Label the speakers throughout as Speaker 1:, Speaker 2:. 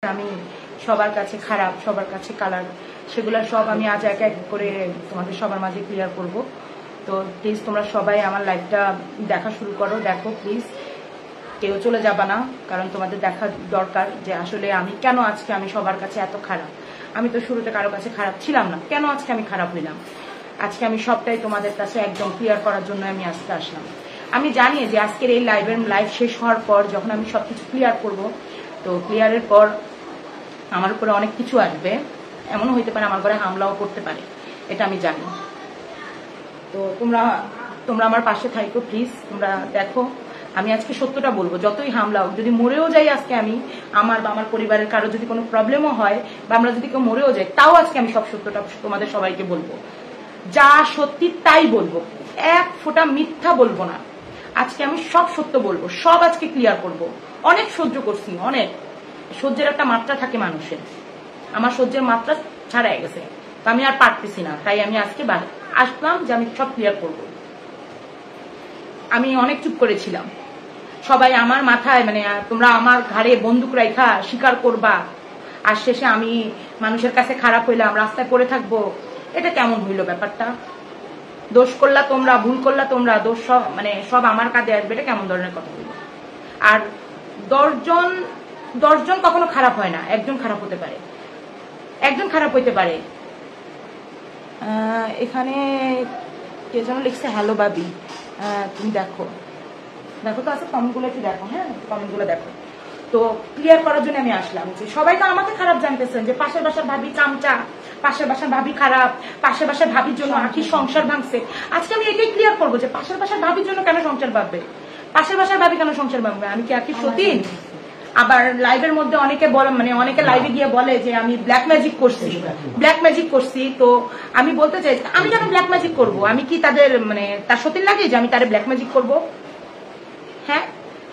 Speaker 1: আমি সবার কাছে খারাপ, সবার কাছে কালার, সেগুলো সব আমি আজ এক এক করে তোমাদের সবার মাঝে ক্লিয়ার করব। তো প্লিজ তোমরা সবাই আমার লাইভটা দেখা শুরু করো, দেখো প্লিজ, কেউ চলে যাবা না, কারণ তোমাদের দেখা দরকার যে আসলে আমি কেন আজকে আমি সবার কাছে এত খারাপ। আমি তো শুরুতে কারো কাছে খারাপ ছিলাম না, কেন আজকে আমি খারাপ হইলাম। আজকে আমি সবটাই তোমাদের কাছে একদম ক্লিয়ার করার জন্য আমি আজকে আসলাম। আমি জানি যে আজকের এই লাইভ শেষ হওয়ার পর যখন আমি সবকিছু ক্লিয়ার করব, তো ক্লিয়ারের পর আমার উপরে অনেক কিছু আসবে, এমনও হইতে পারে আমার ঘরে হামলাও করতে পারে, এটা আমি জানি। তো তোমরা আমার পাশে থাকো প্লিজ, তোমরা দেখো আমি আজকে সত্যটা বলবো, যতই হামলা হোক, যদি মরেও যাই আজকে আমি, আমার বা আমার পরিবারের কারো যদি কোনো প্রবলেমও হয় বা আমরা যদি কেউ মরেও যাই, তাও আজকে আমি সব সত্যটা তোমাদের সবাইকে বলবো, যা সত্যি তাই বলবো, এক ফোঁটা মিথ্যা বলবো না। আজকে আমি সব সত্য বলবো, সব আজকে ক্লিয়ার করব। অনেক সহ্য করছি, অনেক সহ্যের একটা মাত্রা থাকে মানুষের, আমার সহ্যের মাত্রা ছাড়াই গেছে, তো আমি আর পারতেছি না, তাই আমি আজকে আসলাম যে আমি সব ক্লিয়ার করব। আমি অনেক চুপ করেছিলাম, সবাই আমার মাথায় মানে তোমরা আমার ঘাড়ে বন্দুক রাইখা স্বীকার করবা, আর শেষে আমি মানুষের কাছে খারাপ হইলাম, রাস্তায় পড়ে থাকবো, এটা কেমন হইলো ব্যাপারটা? দোষ করলা তোমরা, ভুল করলা তোমরা, দোষ সব মানে সব আমার কাঁধে আসবে, এটা কেমন ধরনের কথা হইলো? আর 10 জন কখনো খারাপ হয় না, একজন খারাপ হতে পারে, একজন খারাপ হইতে পারে। এখানে কে যেন লিখছে হ্যালো বাবি, তুমি দেখো দেখো তো আছে কমেন্টগুলো একটু দেখো, হ্যাঁ কমেন্টগুলো দেখো। তো ক্লিয়ার করার জন্য আমি আসলাম যে সবাই তো আমাকে খারাপ জানতেছেন যে পাশের বাসার ভাবি চামচা, পাশের বাসার ভাবি খারাপ, পাশের বাসার ভাবির জন্য আখির সংসার ভাঙছে। আজকে আমি এটাই ক্লিয়ার করবো যে পাশের বাসার ভাবির জন্য কেন সংসার ভাববে, পাশের বাসার ভাবি কেন সংসার ভাঙবে? আমি কি আখির সতীন? আবার লাইভের মধ্যে অনেকে বলে, মানে অনেকে লাইভে গিয়ে বলে যে আমি ব্ল্যাক ম্যাজিক করছি, তো আমি বলতে চাই আমি কেন ব্ল্যাক ম্যাজিক করবো? আমি কি তাদের মানে তার সতীন লাগে যে আমি তারে ব্ল্যাক ম্যাজিক করবো? হ্যাঁ,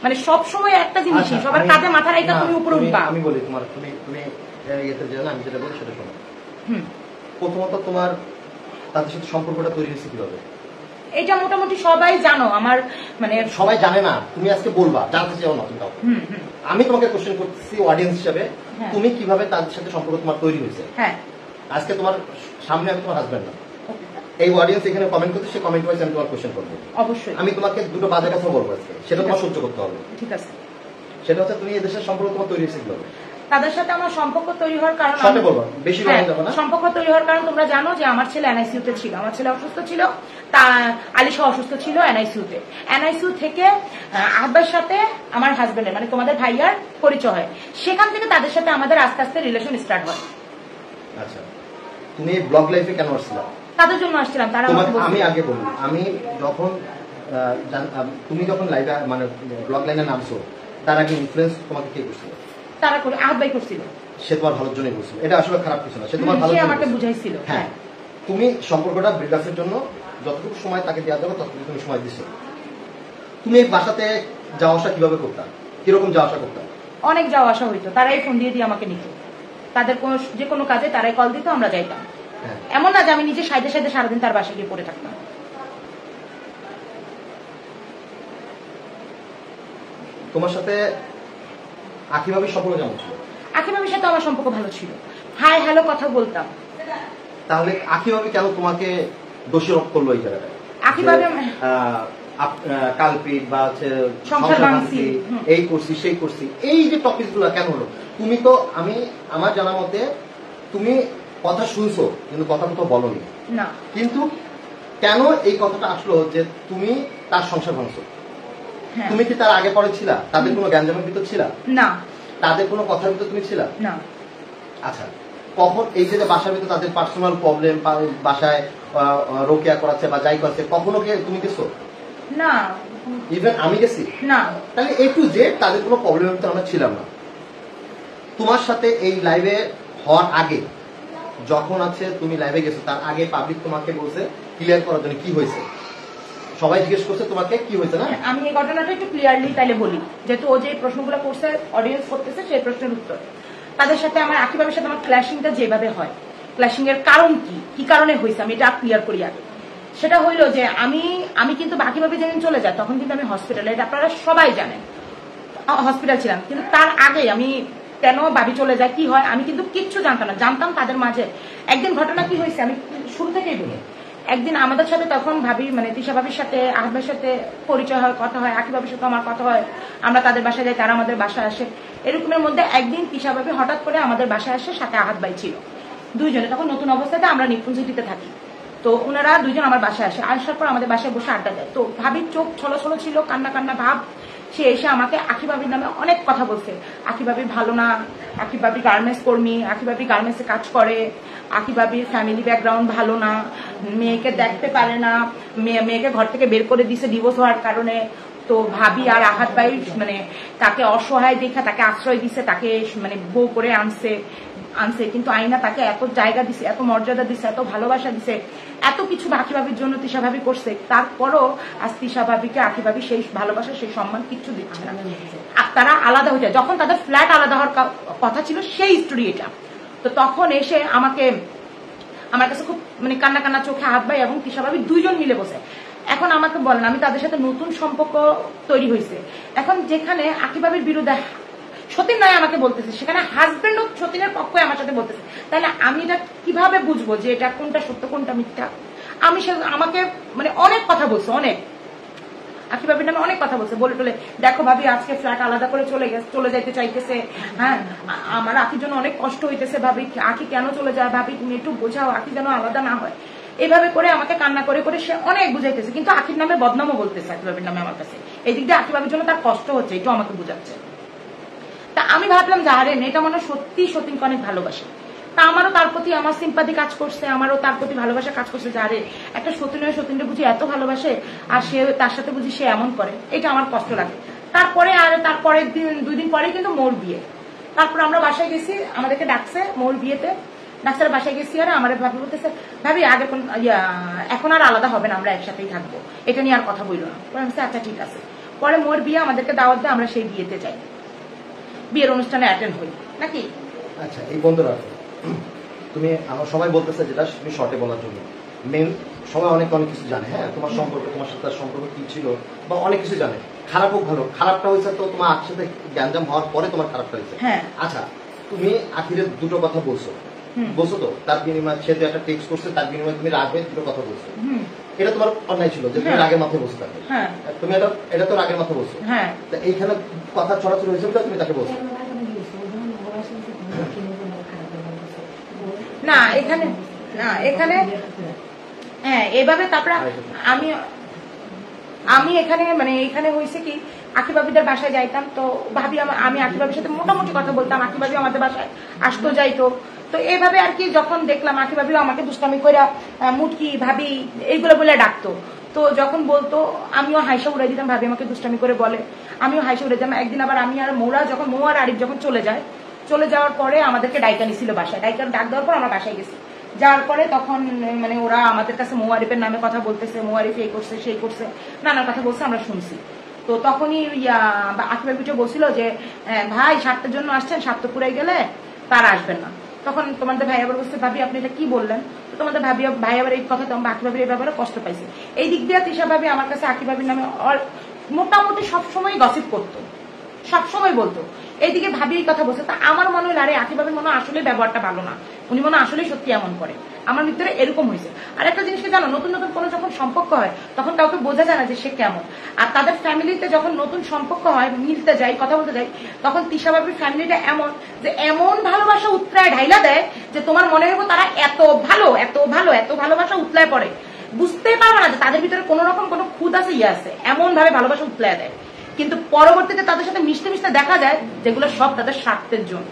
Speaker 1: মানে সব সময় একটা জিনিসই সবার কাঁধে মাথা রেখে তুমি উপরে উঠবা।
Speaker 2: আমি বলি তোমার তুমি ইয়েতে জানো, আমি যেটা বলি সেটা শোনো। প্রথমত তোমার তাদের সাথে সম্পর্কটা তৈরি হয়েছে কিভাবে?
Speaker 1: এটা মোটামুটি সবাই জানো, আমার মানে
Speaker 2: সবাই জানে না, তুমি আজকে বলবা, জানতে চাও না তুমি। আমি তোমাকে কোশ্চেন করতেছি অডিয়েন্স হিসেবে, তুমি কিভাবে তাদের সাথে সম্পর্ক তোমার তৈরি হয়েছে? হ্যাঁ, আজকে তোমার সামনে আমি তোমার হাজবেন্ড না, এই অডিয়েন্স এখানে কমেন্ট করতে, সে কমেন্ট ওয়াইজ আমি তোমার কোশ্চেন করবো। অবশ্যই আমি তোমাকে দুটো বাজে কথা বলবো আজকে, সেটা তোমার সহ্য করতে হবে। ঠিক আছে, সেটা হচ্ছে তুমি এদেশের সম্পর্ক তোমার তৈরি হয়েছে কিভাবে?
Speaker 1: তাদের সাথে আমার সম্পর্ক তৈরি হওয়ার কারণ
Speaker 2: বেশি
Speaker 1: সম্পর্ক তৈরি হওয়ার কারণ তোমরা জানো যে আমার ছেলে এনআইসিউতে ছিল, আমার ছেলে অসুস্থ ছিল, তা আলিশা অসুস্থ ছিল এনআইসিউ থেকে আব্বার সাথে আমার হাজবেন্ডের মানে তোমাদের ভাইয়ার পরিচয় হয়, সেখান থেকে তাদের সাথে আমাদের আস্তে আস্তে রিলেশন স্টার্ট হয়।
Speaker 2: আচ্ছা, তুমি ব্লগ লাইফে কেন আসছিলা?
Speaker 1: তাদের জন্য আসছিলাম। তারা
Speaker 2: আমি আগে বলি, আমি যখন তুমি যখন লাইভে মানে ব্লগ লাইনে নামছো, তার আগে ইনফ্লুয়েন্স তোমাকে কে করছিল?
Speaker 1: তারা করে আহাত ভাই করছিল,
Speaker 2: সে তোমার ভালোর জন্যই করছিল, এটা আসলে খারাপ কিছু না, সে তোমার ভালো
Speaker 1: আমাকে বুঝাইছিল।
Speaker 2: হ্যাঁ, তুমি সম্পর্কটা বিল্ডআপের জন্য যতটুকু সময় তাকে দেওয়া যাবে ততটুকু তুমি সময় দিছো। তুমি এই বাসাতে যাওয়া আসা কিভাবে করতা? কিরকম যাওয়া আসা করতা?
Speaker 1: অনেক যাওয়া আসা হইতো, তারাই ফোন দিয়ে দিয়ে আমাকে নিত, তাদের কোনো যে কোনো কাজে তারাই কল দিত, আমরা যাইতাম। এমন না যে আমি নিজে সাইডে সাইডে সারাদিন তার বাসায় গিয়ে পড়ে থাকতাম।
Speaker 2: তোমার সাথে আখি ভাবির সম্পর্ক কেমন ছিল?
Speaker 1: আখি ভাবির সাথে আমার সম্পর্ক ভালো ছিল, হাই হ্যালো কথা বলতাম।
Speaker 2: তাহলে আখি ভাবি কেন তোমাকে দোষারোপ করলো এই জায়গাটায়? আখি ভাবি কালপিট বা সংসার ভাঙছি, এই করছি সেই করছি, এই যে টপিক গুলো কেন হলো? তুমি তো আমি আমার জানা মতে তুমি কথা শুনছো কিন্তু কথা তো বলোনি না, কিন্তু কেন এই কথাটা আসলো যে তুমি তার সংসার ভাঙছো? তুমি কি তার আগে পরে ছিলা? তাদের কোনো গ্যাঞ্জামের ভিতর ছিলা না? তাদের কোনো কথার ভিতর তুমি ছিলা না? আচ্ছা, কখন এই যে বাসার ভিতর তাদের পার্সোনাল প্রবলেম, বাসায় রোকেয়া করাচ্ছে বা যাই করছে, কখনো কি তুমি গেছো? না, ইভেন আমি গেছি না। তাহলে এ টু জেড তাদের কোনো প্রবলেমের ভিতর আমরা ছিলাম না। তোমার সাথে এই লাইভে হওয়ার আগে যখন আছে তুমি লাইভে গেছো, তার আগে পাবলিক তোমাকে বলছে ক্লিয়ার করার জন্য কি হয়েছে, সবাই জিজ্ঞেস করছে তোমাকে কি হয়েছে না? আমি এই ঘটনাটা একটু ক্লিয়ারলি তাইলে বলি, যেহেতু ও যে প্রশ্নগুলো করছে অডিয়েন্স করতেছে, সেই প্রশ্নের উত্তর। তাদের সাথে আমার আখি ভাবির সাথে আমার ক্ল্যাশিংটা যেভাবে হয়, ক্ল্যাশিং এর কারণ কি কারণে হয়েছে আমি এটা ক্লিয়ার করি আগে। সেটা হইলো যে আমি কিন্তু আখি ভাবি যেদিন চলে যায় তখন কিন্তু আমি হসপিটালে, এটা আপনারা সবাই জানেন, হসপিটাল ছিলাম, কিন্তু তার আগে আমি
Speaker 1: কেন ভাবি চলে যায়, কি হয়, আমি কিন্তু কিচ্ছু জানতাম না। জানতাম তাদের মাঝে একদিন ঘটনা কি হয়েছে আমি শুরু থেকেই বলি। একদিন আমাদের সাথে তখন ভাবি মানে তিশা ভাবির সাথে আহমের সাথে পরিচয় হয়, কথা হয়, আকি ভাবির সাথে আমার কথা হয়, আমরা তাদের বাসায় যাই, তারা আমাদের বাসায় আসে। এরকমের মধ্যে একদিন তিশা ভাবি হঠাৎ করে আমাদের বাসায় আসে, সাথে আহাত ভাই ছিল, দুইজনে তখন নতুন অবস্থাতে আমরা নিপুণ সিটিতে থাকি। তো ওনারা দুইজন আমার বাসায় আসে, আসার পর আমাদের বাসায় বসে আড্ডা দেয়। তো ভাবির চোখ ছলো ছলো ছিল, কান্না কান্না ভাব। সে এসে আমাকে আকি ভাবির নামে অনেক কথা বলছে। আকি ভাবি ভালো না, আকি ভাবি গার্মেন্টস কর্মী, আকি ভাবি গার্মেন্টসে কাজ করে, আকি ভাবির ফ্যামিলি ব্যাকগ্রাউন্ড ভালো না, মেয়েকে দেখতে পারে না, মেয়েকে ঘর থেকে বের করে দিছে ডিভোর্স হওয়ার কারণে। তো ভাবি আর আহাত ভাই মানে তাকে অসহায় দেখে তাকে আশ্রয় দিছে, তাকে মানে বউ করে আনছে। কিন্তু আইনা তাকে এত জায়গা দিছে, এত মর্যাদা দিছে, এত ভালোবাসা দিছে, এত কিছু আকি ভাবির জন্য তিশা ভাবি করছে। তারপরও আজ তিশা ভাবিকে আকি ভাবি সেই ভালোবাসা সেই সম্মান কিচ্ছু দিচ্ছে না। তারা আলাদা হয়ে যায়, যখন তাদের ফ্ল্যাট আলাদা হওয়ার কথা ছিল সেই স্টোরি এটা। তো তখন এসে আমার কাছে খুব মানে কান্না কান্না চোখে আহাত ভাই এবং তিশা ভাবি দুইজন মিলে বসে। এখন আমাকে বলেন, আমি তাদের সাথে নতুন সম্পর্ক তৈরি হয়েছে, এখন যেখানে আকি ভাবির বিরুদ্ধে সতীন নয় আমাকে বলতেছে, সেখানে হাজবেন্ড ও সতীনের পক্ষে আমার সাথে বলতেছে, তাহলে আমি এটা কিভাবে বুঝবো যে এটা কোনটা সত্য কোনটা মিথ্যা? আমাকে মানে অনেক কথা বলছে, অনেক আকি ভাবির নামে অনেক কথা বলছে, বলে দেখো ভাবি আজকে ফ্ল্যাট আলাদা করে চলে যাইতে চাইতেছে, হ্যাঁ আমার আকির জন্য অনেক কষ্ট হইতেছে, ভাবি আকি কেন চলে যায়, ভাবি তুমি একটু বোঝাও, আকি যেন আলাদা না হয়। এইভাবে করে আমাকে কান্না করে করে সে অনেক বুঝাইতেছে, কিন্তু আকির নামে বদনামও বলতেছে আকি ভাবির নামে আমার কাছে। এই দিক দিয়ে আকি ভাবির জন্য তার কষ্ট হচ্ছে, একটু আমাকে বুঝাচ্ছে। তা আমি ভাবলাম যে আরে মেয়েটা মনে সত্যি সতীনকে অনেক ভালোবাসে। তা আমারও তার প্রতি আমার সিম্পাথি কাজ করছে, আমারও তার প্রতি ভালোবাসা কাজ করছে যে আরে একটা সতীনকে বুঝি এত ভালোবাসে আর সে তার সাথে বুঝি সে এমন করে, এটা আমার কষ্ট লাগে। তারপরের দিন 2 দিন পরে কিন্তু মোর বিয়ে। তারপর আমরা বাসায় গেছি, আমাদেরকে ডাকছে মোর বিয়েতে, ডাক্তার বাসায় গেছি। আর আমার ভাবি বলতেছে ভাবি আগে এখন আর আলাদা হবে না, আমরা একসাথেই থাকবো, এটা নিয়ে আর কথা বললো না। আচ্ছা ঠিক আছে। পরে মোর বিয়ে, আমাদেরকে দাওয়াত দেয়, আমরা সেই বিয়েতে যাই, বিয়ের অনুষ্ঠানে অ্যাটেন্ড হই নাকি।
Speaker 2: আচ্ছা এই বন্ধুরা তুমি আমার সবাই বলতেছে যেটা তুমি শর্টে বলার জন্য, মেন সবাই অনেক কিছু জানে, হ্যাঁ তোমার সম্পর্ক, তোমার সাথে তার সম্পর্ক কি ছিল বা অনেক কিছু জানে, খারাপ হোক ভালো। খারাপটা হয়েছে তো তোমার একসাথে গ্যাঞ্জাম হওয়ার পরে তোমার খারাপটা হয়েছে।
Speaker 1: হ্যাঁ
Speaker 2: আচ্ছা তুমি আখিরের দুটো কথা বলছো তো, তার বিনিময়ে সে একটা টেক্সট করছে, তার বিনিময়ে তুমি রাগবে দুটো কথা বলছো, এটা তোমার অন্যায় ছিল যে তুমি রাগের মাথায় বসে থাকবে। তুমি এটা তো রাগের মাথায় বলছো, এইখানে কথা ছড়াছড়ি হয়েছে তুমি তাকে বলছো
Speaker 1: না এখানে হ্যাঁ এভাবে। তারপরে আমি এখানে হয়েছে কি, আকি ভাবিদের বাসায় যাইতাম, তো ভাবি আমি আকি ভাবির সাথে মোটামুটি কথা বলতাম, আকি ভাবি আমাদের বাসায় আসতো যাইতো। তো এইভাবে আর কি যখন দেখলাম আকি ভাবিও আমাকে দুষ্টামি কইরা মুটকি ভাবি এইগুলো বলে ডাকতো, তো যখন বলতো আমিও হাইসা উড়াই দিতাম, ভাবি আমাকে দুষ্টামি করে বলে, আমিও হাইসা উড়াই দিতাম। একদিন আবার আমি আর মৌ আর আরিফ যখন চলে যাওয়ার পরে আমাদেরকে ডাইকা নিছিল বাসায়, ডাক দেওয়ার পর আমরা বাসায় গেছি। যাওয়ার পরে তখন মানে ওরা আমাদের কাছে মৌ আরিফের নামে কথা বলতেছে, মৌ আরিফ এই করছে সেই করছে, নানার কথা বলছে, আমরা শুনছি। তো তখনই আকি ভাবি বলছিল যে ভাই স্বার্থের জন্য আসছেন, স্বার্থ পুরাই গেলে তারা আসবেন না। তখন তোমাদের ভাই আবার বলছে ভাবি আপনি এটা কি বললেন, তো তোমাদের ভাই আবার এই কথা তো আকি ভাবির এই ব্যাপারে কষ্ট পাইছে। এই দিক দিয়ে তিশা ভাবি আমার কাছে আকি ভাবির নামে মোটামুটি সবসময় গসিপ করতো, সবসময় বলতো। এইদিকে ভাবি এই কথা বলছে, তা আমার মনে হলো আরে আকি ভাবির মনে আসলে ব্যবহারটা ভালো না, উনি মনে আসলে সত্যি এমন করে, আমার ভিতরে এরকম হয়েছে। আর একটা জিনিসকে জানো, নতুন কোনো যখন সম্পর্ক হয় তখন কাউকে বোঝা যায় না যে সে কেমন। আর তাদের ফ্যামিলিতে যখন নতুন সম্পর্ক হয়, মিলতে যায়, কথা বলতে যায়, তখন তিশা ভাবির ফ্যামিলিটা এমন যে এমন ভালোবাসা উতরায় ঢাইলা দেয় যে তোমার মনে হইব তারা এত ভালো এত ভালোবাসা উতলায় পড়ে, বুঝতেই পারবে না যে তাদের ভিতরে কোনো রকম কোনো খুদ আছে আছে, এমন ভাবে ভালোবাসা উতলায় দেয়। কিন্তু পরবর্তীতে তাদের সাথে মিশতে দেখা যায় যেগুলো সব তাদের স্বার্থের জন্য,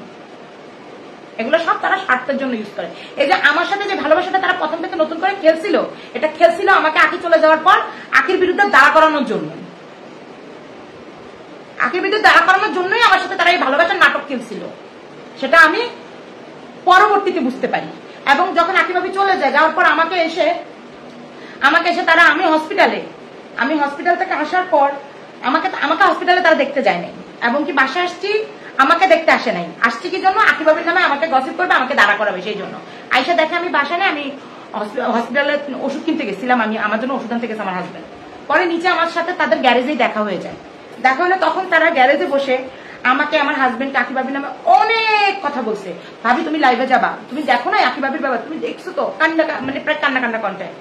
Speaker 1: এগুলো সব তারা স্বার্থের জন্য ইউজ করে। এই যে আমার সাথে যে ভালোবাসাটা তারা প্রথম থেকে নতুন করে খেলছিল আমাকে আকি চলে যাওয়ার পর আকির বিরুদ্ধে দাঁড়া করানোর জন্য, জন্যই আমার সাথে তারা এই ভালোবাসার নাটক খেলছিল, সেটা আমি পরবর্তীতে বুঝতে পারি। এবং যখন আকি ভাবি চলে যায়, যাওয়ার পর আমাকে এসে তারা, আমি হসপিটাল থেকে আসার পর আমাকে হসপিটালে তারা দেখতে যায় নাই, এবং কি বাসায় আসছি আমাকে দেখতে আসে নাই। আসছি কি জন্য, আকি ভাবির নামে আমাকে গসিপ করবে, আমাকে দাঁড়া করাবে, সেই জন্য আইসা দেখে আমি বাসা নেই, আমি হসপিটালে ওষুধ কিনতে গেছিলাম, আমার জন্য ওষুধ আনতে গেছে আমার হাজবেন্ড। পরে নিচে আমার সাথে তাদের গ্যারেজেই দেখা হয়ে যায়। দেখা হলে তখন তারা গ্যারেজে বসে আমাকে আমার হাজবেন্ড আকি ভাবির নামে অনেক কথা বলছে। ভাবি তুমি লাইভে যাবা, তুমি দেখো না আকি ভাবির ব্যাপার, তুমি দেখছো তো, কান্না মানে প্রায় কান্না কান্না কন্টাক্ট,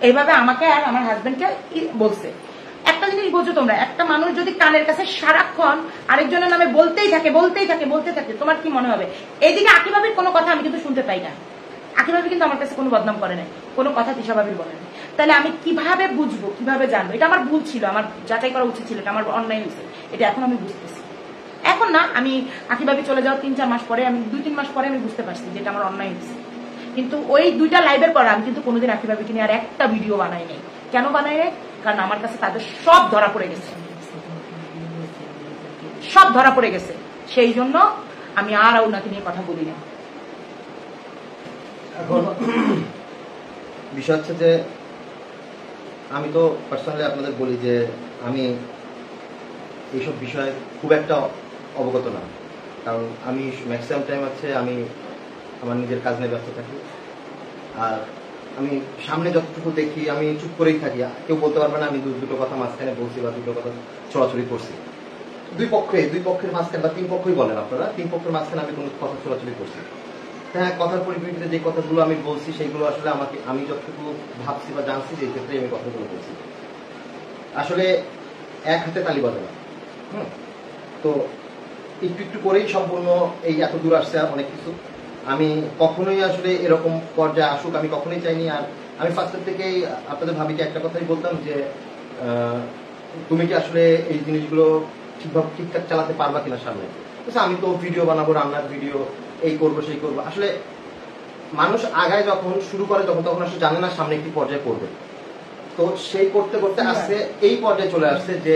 Speaker 1: এইভাবে আমাকে আর আমার হাজবেন্ডকে বলছে। একটা জিনিস বোঝো তোমরা, একটা মানুষ যদি কানের কাছে সারাক্ষণ আরেকজনের নামে বলতেই থাকে বলতেই থাকে বলতে থাকে, তোমার কি মনে হবে? এইদিকে আকি ভাবির কোনো কথা আমি কিন্তু শুনতে পাই না, আকি ভাবি কিন্তু আমার কাছে কোনো বদনাম করে নাই, কোনো কথা তিশা ভাবির বলে নাই। তাহলে আমি কিভাবে বুঝবো, কিভাবে জানবো? এটা আমার ভুল ছিল, আমার যাচাই করা উচিত ছিল, এটা আমার অন্যায় হয়েছে, এটা এখন আমি বুঝতেছি। এখন না, আমি আকি ভাবি চলে যাওয়ার 3-4 মাস পরে, আমি 2-3 মাস পরে আমি বুঝতে পারছি যে এটা আমার অন্যায় হয়েছে। কিন্তু ওই 2টা লাইভের পর আমি কিন্তু কোনোদিন আকি ভাবিকে নিয়ে আর একটা ভিডিও বানাই নাই। কেন বানাই নাই? কারণ আমার কাছে তাদের সব ধরা পড়ে গেছে, সব ধরা পড়ে গেছে, সেই জন্য আমি আর ওনাকে নিয়ে কথা বলি না।
Speaker 2: এখন বিষয় হচ্ছে যে আমি তো পার্সোনালি আপনাদের বলি যে আমি এইসব বিষয়ে খুব একটা অবগত না, কারণ আমি ম্যাক্সিমাম টাইম হচ্ছে আমি আমার নিজের কাজ নিয়ে ব্যস্ত থাকি। আর আমি সামনে যতটুকু দেখি আমি চুপ করেই থাকি, কেউ বলতে পারবে না আমি দুটো কথা মাঝখানে বলছি বা দুটো কথা ছড়াছড়ি করছি। দুই পক্ষের মাঝখানে বা 3 পক্ষই বলেন আপনারা, 3 পক্ষের মাঝখানে আমি কোনো কথা ছড়াছড়ি করছি। হ্যাঁ, কথার পরিপ্রেক্ষিতে যে কথাগুলো আমি বলছি সেগুলো আসলে আমাকে আমি যতটুকু ভাবছি বা জানছি সেই ক্ষেত্রে আমি কথাগুলো বলছি। আসলে এক হাতে তালি বাজে না। তো একটু একটু করেই সম্পূর্ণ এই এত দূর আসছে অনেক কিছু। আমি কখনোই আসলে এরকম পর্যায়ে আসুক আমি কখনোই চাইনি। আর আমি ফার্স্টের থেকেই আপনাদের ভাবিকে একটা কথাই বলতাম যে তুমি কি আসলে এই জিনিসগুলো ঠিকঠাক চালাতে পারবা কিনা সামনে। আমি তো ভিডিও বানাবো, রান্নার ভিডিও, এই করবো সেই করবো। আসলে মানুষ আগায় যখন শুরু করে তখন আসলে জানে না সামনে কি পর্যায়ে পড়বে। তো সেই করতে করতে আসছে এই পর্যায়ে চলে আসছে যে